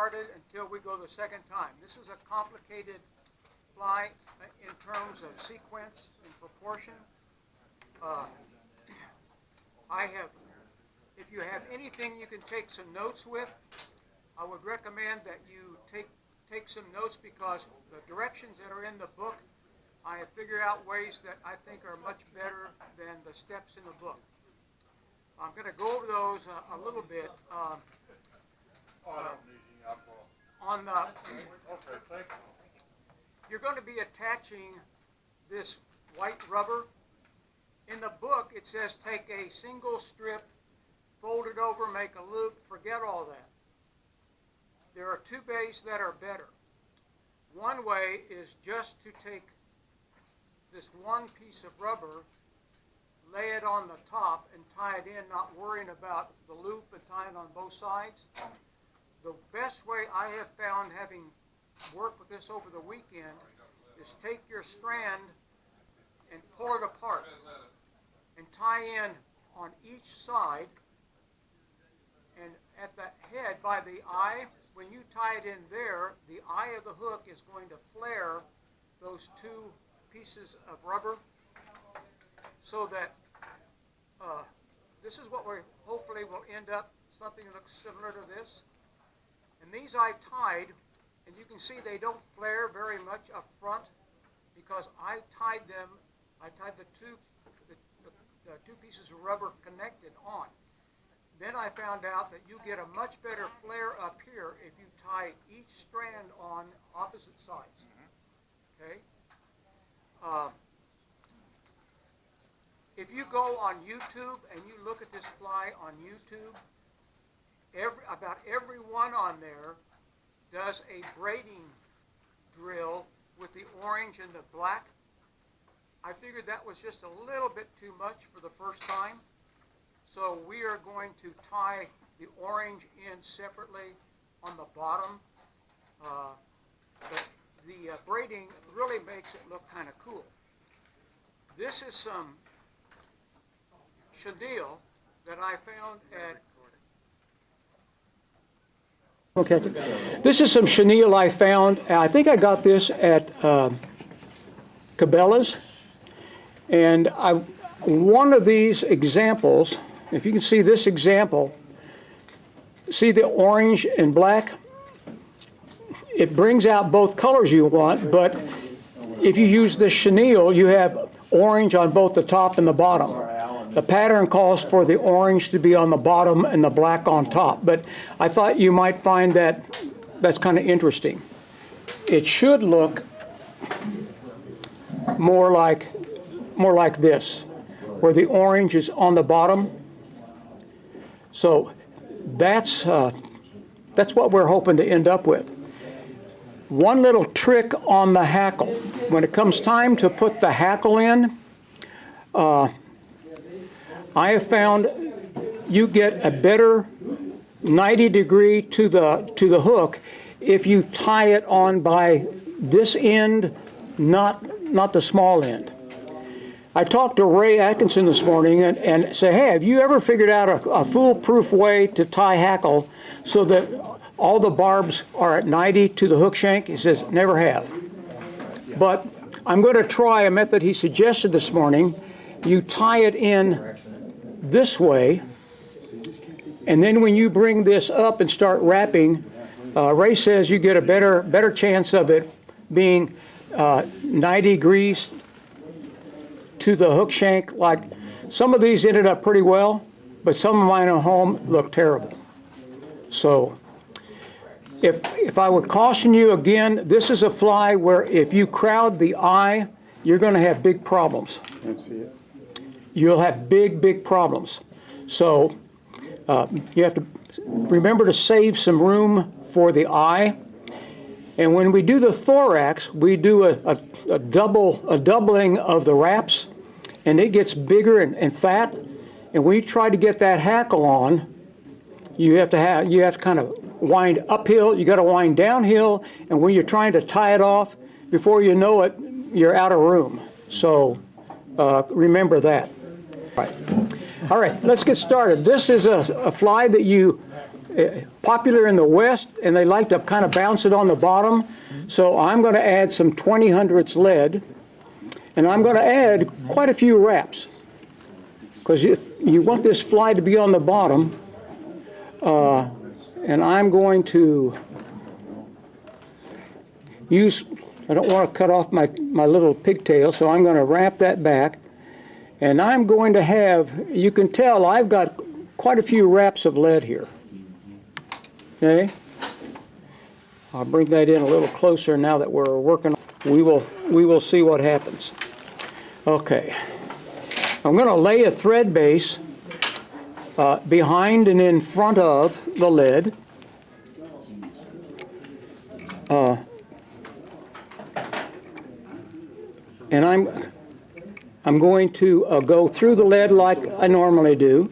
started until we go the second time. This is a complicated fly in terms of sequence and proportion. If you have anything you can take some notes with, I would recommend that you take some notes, because the directions that are in the book, I have figured out ways that I think are much better than the steps in the book. I'm going to go over those a little bit. You're going to be attaching this white rubber. In the book, it says take a single strip, fold it over, make a loop, forget all that. There are two ways that are better. One way is just to take this one piece of rubber, lay it on the top, and tie it in, not worrying about the loop and tying it on both sides. The best way I have found, having worked with this over the weekend, is take your strand and pull it apart and tie in on each side, and at the head by the eye, when you tie it in there, the eye of the hook is going to flare those two pieces of rubber, so that this is what we hopefully will end up, something that looks similar to this. And these I tied, and you can see they don't flare very much up front, because I tied the two pieces of rubber connected on. Then I found out that you get a much better flare up here if you tie each strand on opposite sides. Okay? If you go on YouTube and you look at this fly on YouTube, about everyone on there does a braiding drill with the orange and the black. I figured that was just a little bit too much for the first time. So we are going to tie the orange in separately on the bottom. But the braiding really makes it look kind of cool. This is some chenille that I found at... Okay, this is some chenille I found. I think I got this at Cabela's. And one of these examples, if you can see this example, see the orange and black? It brings out both colors you want, but if you use the chenille, you have orange on both the top and the bottom. The pattern calls for the orange to be on the bottom and the black on top, but I thought you might find that that's kind of interesting. It should look more like this, where the orange is on the bottom. So that's what we're hoping to end up with. One little trick on the hackle. When it comes time to put the hackle in, I have found you get a better 90 degree to the hook if you tie it on by this end, not the small end. I talked to Ray Atkinson this morning and said, hey, have you ever figured out a foolproof way to tie hackle so that all the barbs are at 90 to the hook shank? He says, never have. But I'm going to try a method he suggested this morning. You tie it in this way, and then when you bring this up and start wrapping, Ray says you get a better chance of it being 90 degrees to the hook shank. Like some of these ended up pretty well, but some of mine at home look terrible. So if I would caution you again, this is a fly where if you crowd the eye, you're going to have big problems. You'll have big problems. So you have to remember to save some room for the eye. And when we do the thorax, we do a doubling of the wraps, and it gets bigger and fat. And when you try to get that hackle on, you have to kind of wind uphill. You got to wind downhill, and when you're trying to tie it off, before you know it, you're out of room. So remember that. All right, let's get started. This is a fly that you popular in the West, and they like to kind of bounce it on the bottom. So I'm going to add some 20/100 lead, and I'm going to add quite a few wraps, because you want this fly to be on the bottom. And I'm going to use, I don't want to cut off my little pigtail, so I'm going to wrap that back. And I'm going to have, you can tell I've got quite a few wraps of lead here. Okay? I'll bring that in a little closer now that we're working. We will see what happens. Okay. I'm going to lay a thread base behind and in front of the lead. And I'm going to go through the lead like I normally do.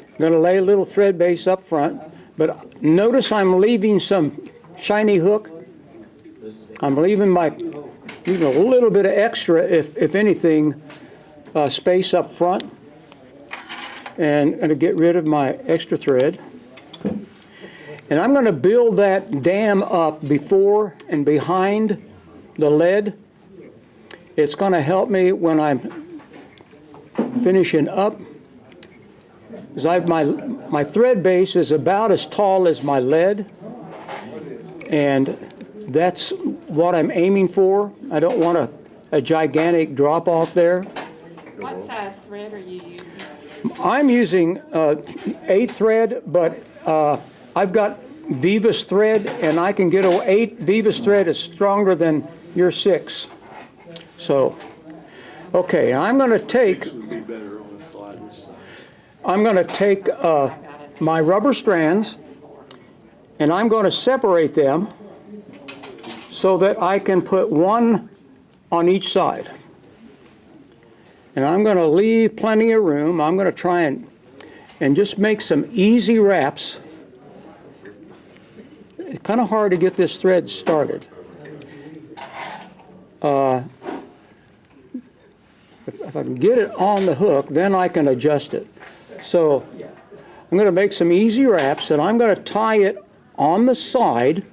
I'm going to lay a little thread base up front, but notice I'm leaving some shiny hook. I'm leaving a little bit of extra, if anything, space up front, and going to get rid of my extra thread. And I'm going to build that dam up before and behind the lead. It's going to help me when I'm finishing up, because my thread base is about as tall as my lead, and that's what I'm aiming for. I don't want a gigantic drop off there. What size thread are you using? I'm using 8 thread, but I've got Vivas thread, and I can get 8. Vivas thread is stronger than your 6. So, okay, I'm going to take my rubber strands, and I'm going to separate them so that I can put one on each side. And I'm going to leave plenty of room. I'm going to try and just make some easy wraps. It's kind of hard to get this thread started. If I can get it on the hook, then I can adjust it. So I'm going to make some easy wraps, and I'm going to tie it on the side,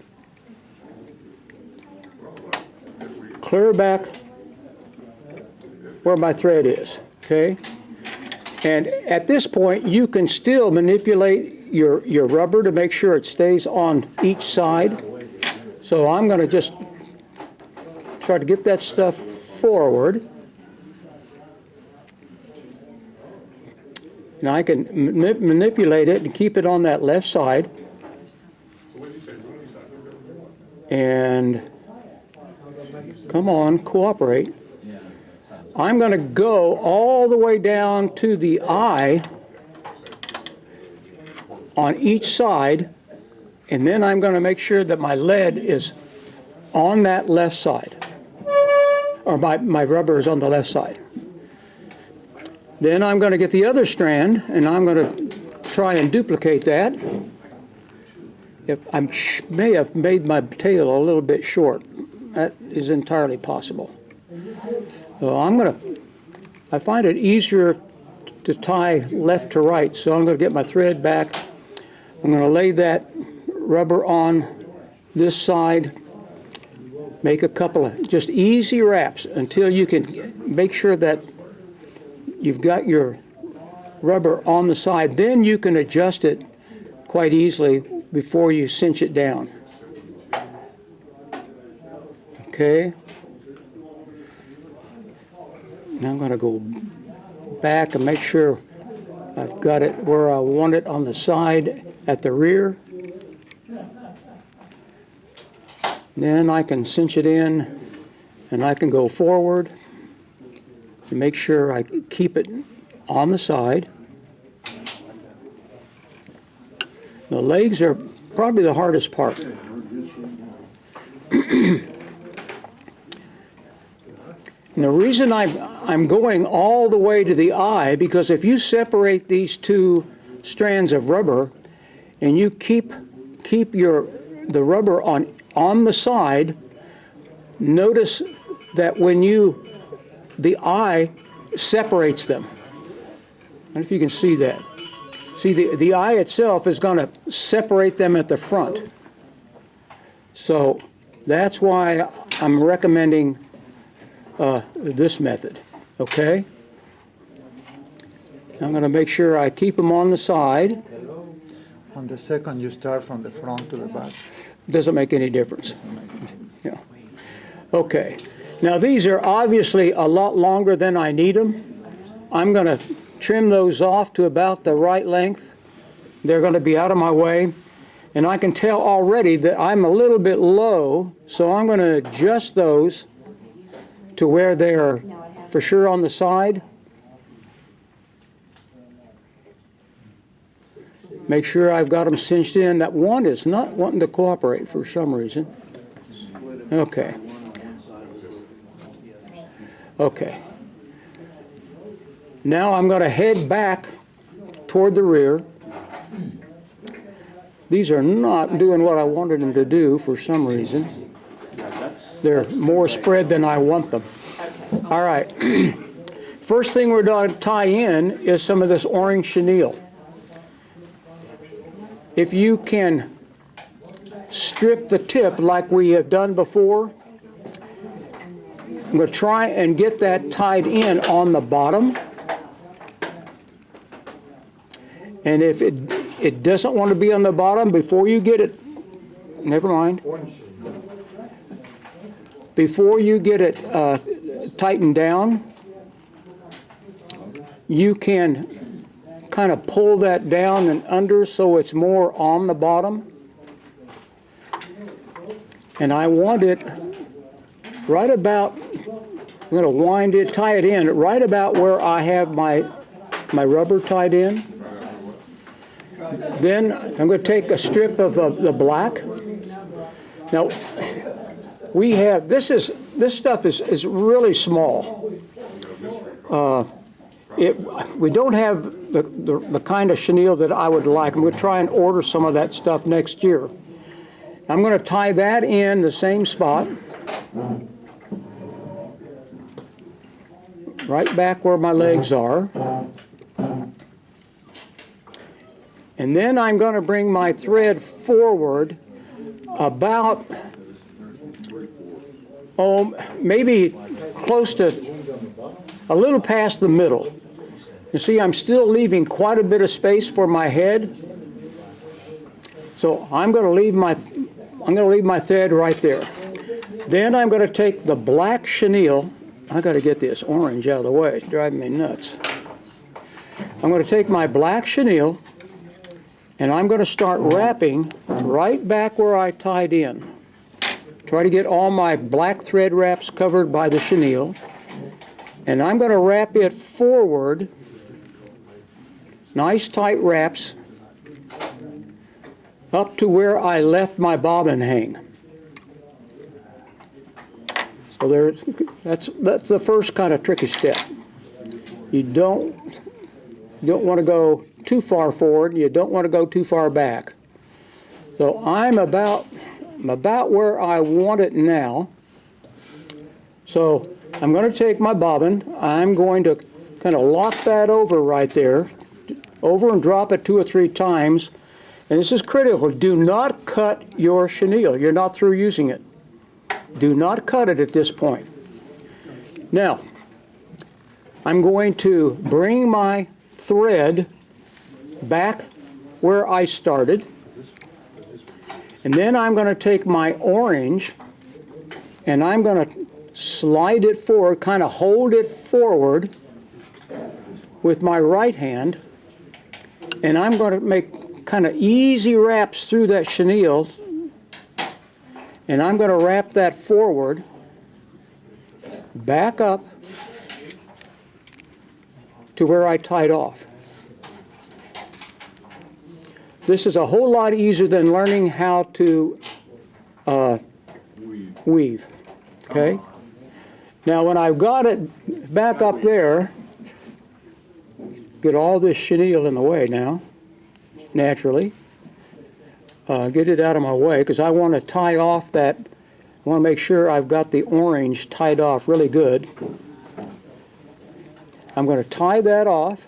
clear back where my thread is, okay? And at this point, you can still manipulate your rubber to make sure it stays on each side. So I'm going to just try to get that stuff forward. Now I can manipulate it and keep it on that left side. And come on, cooperate. I'm going to go all the way down to the eye on each side, and then I'm going to make sure that my lead is on that left side, or my rubber is on the left side. Then I'm going to get the other strand, and I'm going to try and duplicate that. I may have made my tail a little bit short. That is entirely possible. So I find it easier to tie left to right, so I'm going to get my thread back. I'm going to lay that rubber on this side, make a couple of just easy wraps until you can make sure that you've got your rubber on the side. Then you can adjust it quite easily before you cinch it down. Okay. Now I'm going to go back and make sure I've got it where I want it on the side at the rear. Then I can cinch it in, and I can go forward and make sure I keep it on the side. The legs are probably the hardest part. And the reason I'm going all the way to the eye, because if you separate these two strands of rubber and you keep the rubber on the side, notice that when the eye separates them. I don't know if you can see that. See, the eye itself is going to separate them at the front. So that's why I'm recommending this method, okay? I'm going to make sure I keep them on the side. On the second, you start from the front to the back. Doesn't make any difference. Yeah. Okay. Now these are obviously a lot longer than I need them. I'm going to trim those off to about the right length. They're going to be out of my way. And I can tell already that I'm a little bit low, so I'm going to adjust those to where they're for sure on the side. Make sure I've got them cinched in. That one is not wanting to cooperate for some reason. Okay. Okay. Now I'm going to head back toward the rear. These are not doing what I wanted them to do for some reason. They're more spread than I want them. All right. First thing we're going to tie in is some of this orange chenille. If you can strip the tip like we have done before, I'm going to try and get that tied in on the bottom. And if it doesn't want to be on the bottom, before you get it, never mind. Before you get it tightened down, you can kind of pull that down and under so it's more on the bottom. And I want it right about, I'm going to wind it, tie it in right about where I have my rubber tied in. Then I'm going to take a strip of the black. Now, we have, this stuff is really small. We don't have the kind of chenille that I would like. I'm going to try and order some of that stuff next year. I'm going to tie that in the same spot, right back where my legs are. And then I'm going to bring my thread forward about, maybe close to, a little past the middle. You see, I'm still leaving quite a bit of space for my head. So I'm going to leave my thread right there. Then I'm going to take the black chenille. I got to get this orange out of the way. It's driving me nuts. I'm going to take my black chenille and I'm going to start wrapping right back where I tied in. Try to get all my black thread wraps covered by the chenille. And I'm going to wrap it forward, nice tight wraps, up to where I left my bobbin hang. So that's the first kind of tricky step. You don't want to go too far forward. You don't want to go too far back. So I'm about where I want it now. So I'm going to take my bobbin. I'm going to kind of lock that over right there, over and drop it 2 or 3 times. And this is critical. Do not cut your chenille. You're not through using it. Do not cut it at this point. Now, I'm going to bring my thread back where I started. And then I'm going to take my orange and I'm going to slide it forward, kind of hold it forward with my right hand, and I'm going to make kind of easy wraps through that chenille, and I'm going to wrap that forward, back up to where I tied off. This is a whole lot easier than learning how to weave, okay? Now, when I've got it back up there, get all this chenille in the way now, naturally. Get it out of my way, because I want to tie off that, I want to make sure I've got the orange tied off really good. I'm going to tie that off,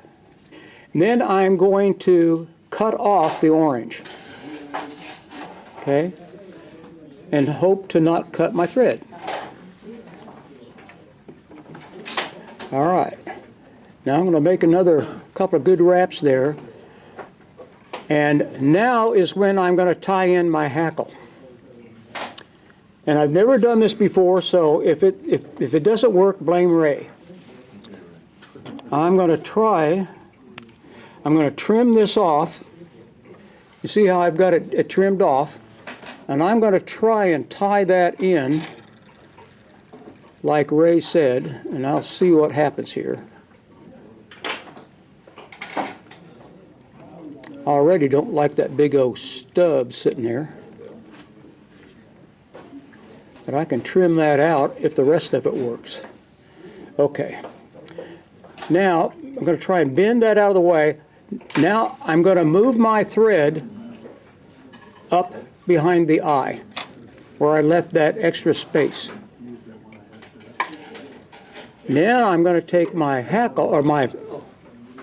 Then I'm going to cut off the orange, okay, and hope to not cut my thread. All right, now I'm going to make another couple of good wraps there, and now is when I'm going to tie in my hackle. And I've never done this before, so if it doesn't work, blame Ray. I'm going to trim this off. You see how I've got it trimmed off? And I'm going to try and tie that in like Ray said, and I'll see what happens here. I already don't like that big old stub sitting there. But I can trim that out if the rest of it works. Okay. Now, I'm going to try and bend that out of the way. Now, I'm going to move my thread up behind the eye, where I left that extra space. Now, I'm going to take my hackle, or my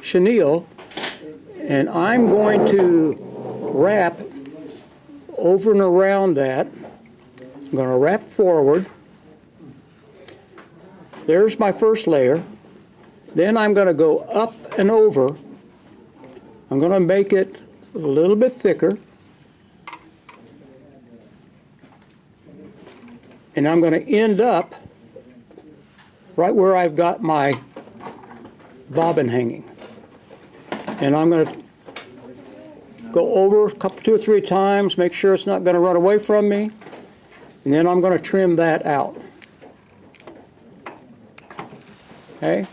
chenille, and I'm going to wrap over and around that. I'm going to wrap forward. There's my first layer. Then I'm going to go up and over. I'm going to make it a little bit thicker. And I'm going to end up right where I've got my bobbin hanging. And I'm going to go over a couple, 2 or 3 times, make sure it's not going to run away from me. And then I'm going to trim that out. Okay?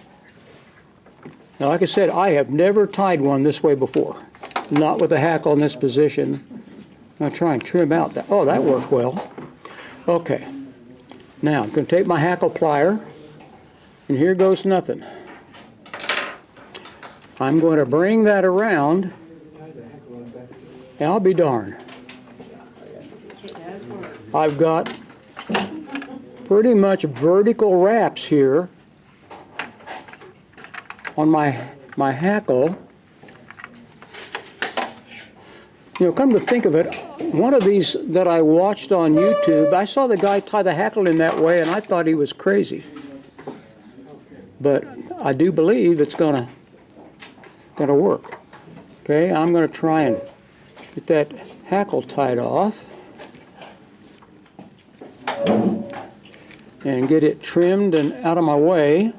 Now, like I said, I have never tied one this way before. Not with a hackle in this position. I'm going to try and trim out that. Oh, that worked well. Okay. Now, I'm going to take my hackle plier, and here goes nothing. I'm going to bring that around, and I'll be darned. I've got pretty much vertical wraps here on my hackle. You know, come to think of it, one of these that I watched on YouTube, I saw the guy tie the hackle in that way, and I thought he was crazy. But I do believe it's gonna work. Okay, I'm gonna try and get that hackle tied off and get it trimmed and out of my way.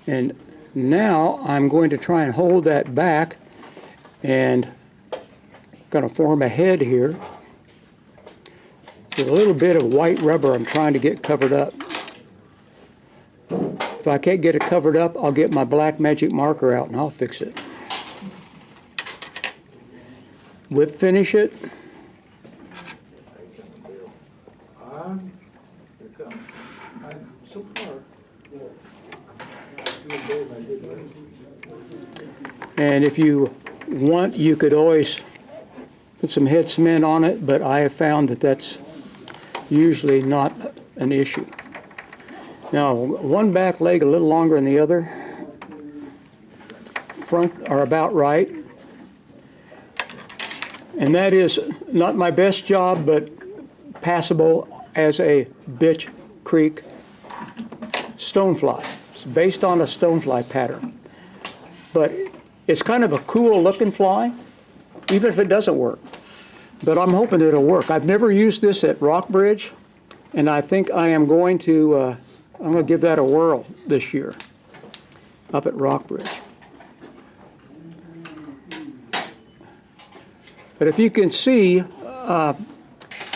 And now I'm going to try and hold that back and going to form a head here. With a little bit of white rubber I'm trying to get covered up. If I can't get it covered up, I'll get my black magic marker out and I'll fix it. Whip finish it. And if you want, you could always put some head cement on it, but I have found that that's usually not an issue. Now, one back leg a little longer than the other. Front are about right. And that is not my best job, but passable as a Bitch Creek stonefly. It's based on a stonefly pattern. But it's kind of a cool looking fly, even if it doesn't work. But I'm hoping it'll work. I've never used this at Rockbridge, and I think I am going to I'm going to give that a whirl this year up at Rockbridge. But if you can see,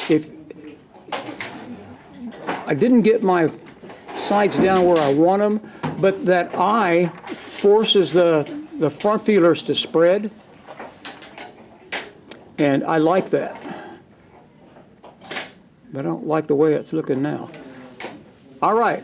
if I didn't get my sides down where I want them, but that eye forces the front feelers to spread, and I like that. But I don't like the way it's looking now. All right.